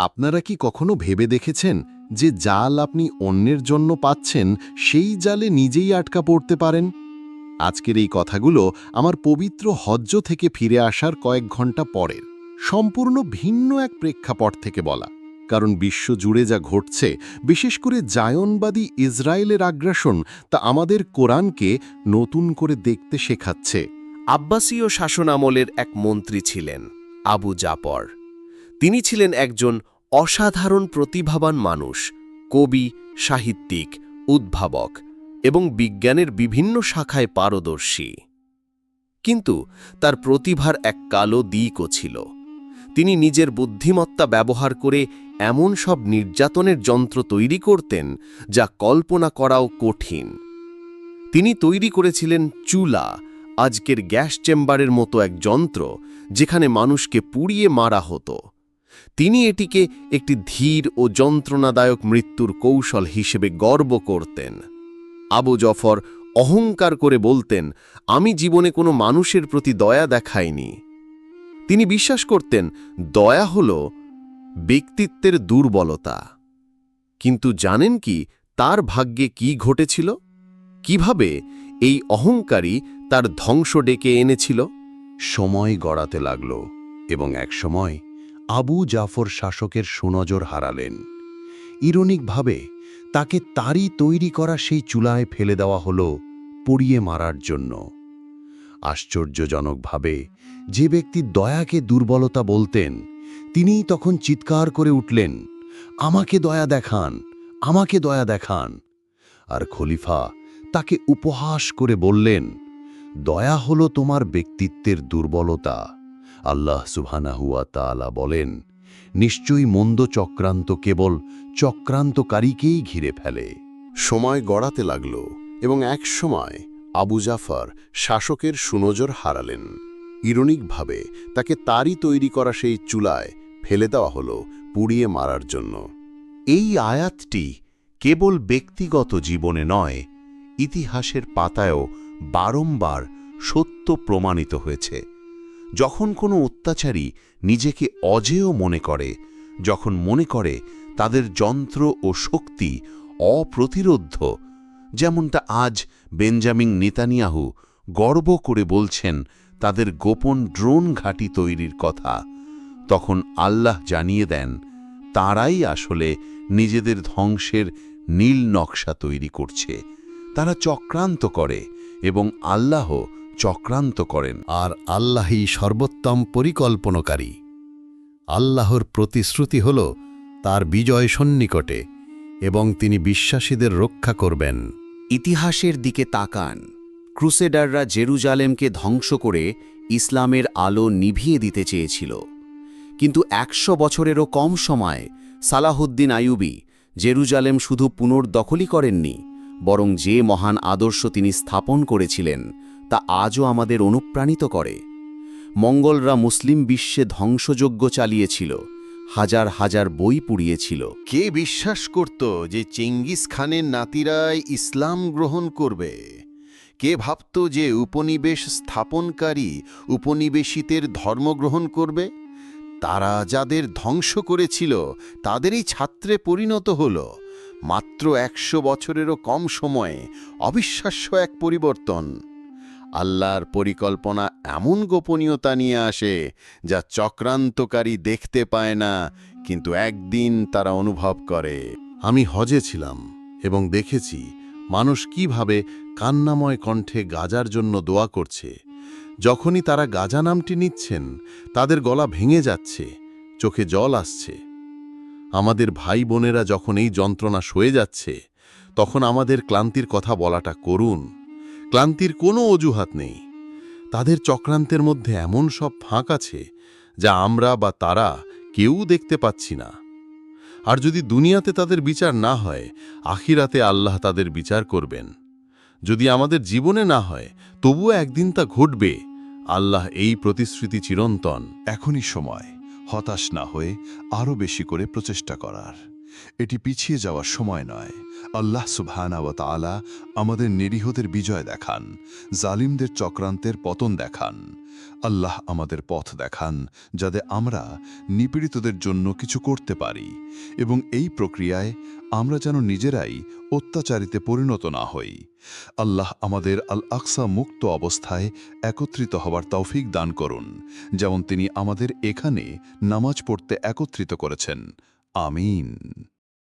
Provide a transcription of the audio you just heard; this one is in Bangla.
আপনারা কি কখনো ভেবে দেখেছেন যে জাল আপনি অন্যের জন্য পাচ্ছেন সেই জালে নিজেই আটকা পড়তে পারেন? আজকের এই কথাগুলো আমার পবিত্র হজ্জ থেকে ফিরে আসার কয়েক ঘন্টা পরের সম্পূর্ণ ভিন্ন এক প্রেক্ষাপট থেকে বলা। কারণ বিশ্বজুড়ে যা ঘটছে, বিশেষ করে জায়নবাদী ইসরায়েলের আগ্রাসন, তা আমাদের কোরআনকে নতুন করে দেখতে শেখাচ্ছে। আব্বাসীয় শাসনামলের এক মন্ত্রী ছিলেন আবু জাফর। তিনি ছিলেন একজন অসাধারণ প্রতিভাবান মানুষ, কবি, সাহিত্যিক, উদ্ভাবক এবং বিজ্ঞানের বিভিন্ন শাখায় পারদর্শী। কিন্তু তার প্রতিভার এক কালো দিকও ছিল। তিনি নিজের বুদ্ধিমত্তা ব্যবহার করে এমন সব নির্যাতনের যন্ত্র তৈরি করতেন যা কল্পনা করাও কঠিন। তিনি তৈরি করেছিলেন চুলা, আজকের গ্যাস চেম্বারের মতো এক যন্ত্র যেখানে মানুষকে পুড়িয়ে মারা হতো। তিনি এটিকে একটি ধীর ও যন্ত্রণাদায়ক মৃত্যুর কৌশল হিসেবে গর্ব করতেন। আবু জাফর অহংকার করে বলতেন, আমি জীবনে কোনো মানুষের প্রতি দয়া দেখাইনি। তিনি বিশ্বাস করতেন দয়া হল ব্যক্তিত্বের দুর্বলতা। কিন্তু জানেন কি তার ভাগ্যে কি ঘটেছিল? কিভাবে এই অহংকারী তার ধ্বংস ডেকে এনেছিল? সময় গড়াতে লাগল এবং একসময় আবু জাফর শাসকের সুনজর হারালেন। ইরোনিকভাবে তাকে তারই তৈরি করা সেই চুলায় ফেলে দেওয়া হল পুড়িয়ে মারার জন্য। আশ্চর্যজনকভাবে যে ব্যক্তি দয়াকে দুর্বলতা বলতেন, তিনিই তখন চিৎকার করে উঠলেন, আমাকে দয়া দেখান, আমাকে দয়া দেখান। আর খলিফা তাকে উপহাস করে বললেন, দয়া হলো তোমার ব্যক্তিত্বের দুর্বলতা। আল্লাহ সুবহানাহু ওয়া তাআলা বলেন, নিশ্চয়ই মন্দ চক্রান্ত কেবল চক্রান্তকারীকেই ঘিরে ফেলে। সময় গড়াতে লাগল এবং এক সময় আবু জাফর শাসকের সুনজর হারালেন। ইরোনিকভাবে তাকে তারই তৈরি করা সেই চুলায় ফেলে দেওয়া হল পুড়িয়ে মারার জন্য। এই আয়াতটি কেবল ব্যক্তিগত জীবনে নয়, ইতিহাসের পাতায়ও বারংবার সত্য প্রমাণিত হয়েছে। যখন কোনো অত্যাচারী নিজেকে অজেয় মনে করে, যখন মনে করে তাদের যন্ত্র ও শক্তি অপ্রতিরোধ্য, যেমনটা আজ বেঞ্জামিন নেতানিয়াহু গর্ব করে বলছেন তাদের গোপন ড্রোন ঘাঁটি তৈরির কথা, তখন আল্লাহ জানিয়ে দেন তারাই আসলে নিজেদের ধ্বংসের নীল নকশা তৈরি করছে। তারা চক্রান্ত করে এবং আল্লাহ চক্রান্ত করেন। আর আল্লাহই সর্বোত্তম পরিকল্পনাকারী। আল্লাহর প্রতিশ্রুতি হল তার বিজয় সন্নিকটে এবং তিনি বিশ্বাসীদের রক্ষা করবেন। ইতিহাসের দিকে তাকান। ক্রুসেডাররা জেরুজালেমকে ধ্বংস করে ইসলামের আলো নিভিয়ে দিতে চেয়েছিল। কিন্তু ১০০ বছরেরও কম সময়ে সালাহুদ্দিন আইয়ুবী জেরুজালেম শুধু পুনর্দখলই করেননি, বরং যে মহান আদর্শ তিনি স্থাপন করেছিলেন তা আজও আমাদের অনুপ্রাণিত করে। মঙ্গলরা মুসলিম বিশ্বে ধ্বংসযজ্ঞ চালিয়েছিল, হাজার হাজার বই পুড়িয়েছিল। কে বিশ্বাস করত যে চেঙ্গিস খানের নাতিরাই ইসলাম গ্রহণ করবে? কে ভাবত যে উপনিবেশ স্থাপনকারী উপনিবেশিতের ধর্মগ্রহণ করবে? তারা যাদের ধ্বংস করেছিল তাদেরই ছাত্রে পরিণত হল। মাত্র ১০০ বছরেরও কম সময়ে অবিশ্বাস্য এক পরিবর্তন। আল্লাহর পরিকল্পনা এমন গোপনীয়তা নিয়ে আসে যা চক্রান্তকারী দেখতে পায় না, কিন্তু একদিন তারা অনুভব করে। আমি হজে ছিলাম এবং দেখেছি মানুষ কিভাবে কান্নাময় কণ্ঠে গাজার জন্য দোয়া করছে। যখনই তারা গাজা নামটি নিচ্ছেন, তাদের গলা ভেঙে যাচ্ছে, চোখে জল আসছে। আমাদের ভাই বোনেরা যখন এই যন্ত্রণা সয়ে যাচ্ছে, তখন আমাদের ক্লান্তির কথা বলাটা করুণ। ক্লান্তির কোনো অজুহাত নেই। তাদের চক্রান্তের মধ্যে এমন সব ফাঁক আছে যা আমরা বা তারা কেউ দেখতে পাচ্ছি না। আর যদি দুনিয়াতে তাদের বিচার না হয়, আখিরাতে আল্লাহ তাদের বিচার করবেন। যদি আমাদের জীবনে না হয়, তবুও একদিন তা ঘটবে। আল্লাহ এই প্রতিশ্রুতি চিরন্তন। এখনই সময় হতাশ না হয়ে আরও বেশি করে প্রচেষ্টা করার। এটি পিছিয়ে যাওয়ার সময় নয়। আল্লাহ সুবহানাহু ওয়া তাআলা আমাদের নিরীহদের বিজয় দেখান, জালিমদের চক্রান্তের পতন দেখান। আল্লাহ আমাদের পথ দেখান যাতে আমরা নিপীড়িতদের জন্য কিছু করতে পারি, এবং এই প্রক্রিয়ায় আমরা যেন নিজেরাই অত্যাচারিতে পরিণত না হই। আল্লাহ আমাদের আল আকসা মুক্ত অবস্থায় একত্রিত হওয়ার তৌফিক দান করুন, যেমন তিনি আমাদের এখানে নামাজ পড়তে একত্রিত করেছেন। আমিন।